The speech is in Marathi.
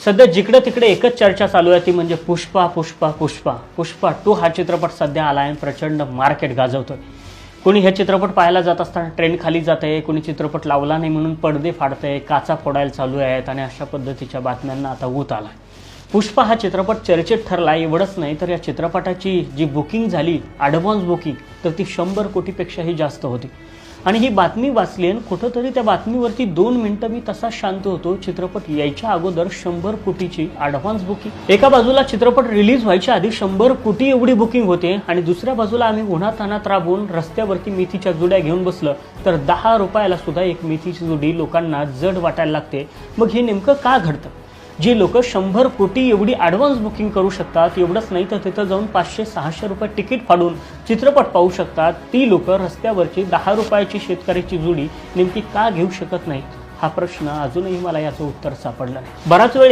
सध्या जिकडे तिकडे एकच चर्चा चालू आहे ती म्हणजे पुष्पा पुष्पा पुष्पा पुष्पा 2 हा चित्रपट सध्या आला आहे, प्रचंड मार्केट गाजवतोय। कोणी हे चित्रपट पाहायला जात असताना ट्रेंड खाली जाते, कोणी चित्रपट लावला नाही म्हणून पडदे फाडते, काचा फोडायला चालू आहेत आणि अशा पद्धतीच्या बातम्यांना आता ऊत आला। पुष्पा हा चित्रपट चर्चेत ठरला। एवढंच नाही तर या चित्रपटाची जी बुकिंग झाली, ॲडव्हान्स बुकिंग, तर ती 100 कोटीपेक्षाही जास्त होती। आणि ही बातमी वाचली आणि कुठंतरी त्या बातमीवरती 2 मिनिटं मी तसा शांत होतो। चित्रपट यायच्या अगोदर 100 कोटीची ॲडव्हान्स बुकिंग। एका बाजूला चित्रपट रिलीज व्हायच्या आधी 100 कोटी एवढी बुकिंग होते आणि दुसऱ्या बाजूला आम्ही उन्हातान्हात राबून रस्त्यावरती मेथीच्या जुड्या घेऊन बसलं तर 10 रुपयाला सुद्धा एक मेथीची जुडी लोकांना जड वाटायला लागते। मग हे नेमकं का घडतं? जी लोक 100 कोटी एवढी ॲडव्हान्स बुकिंग करू शकतात, एवढंच नाही तर तिथं जाऊन 500-600 रुपये तिकीट फाडून चित्रपट पाहू शकतात, ती लोक रस्त्यावरची 10 रुपयाची शेतकऱ्याची जुडी नेमकी का घेऊ शकत नाहीत? हा प्रश्न अजूनही मला याचं उत्तर सापडलं नाही। बराच वेळ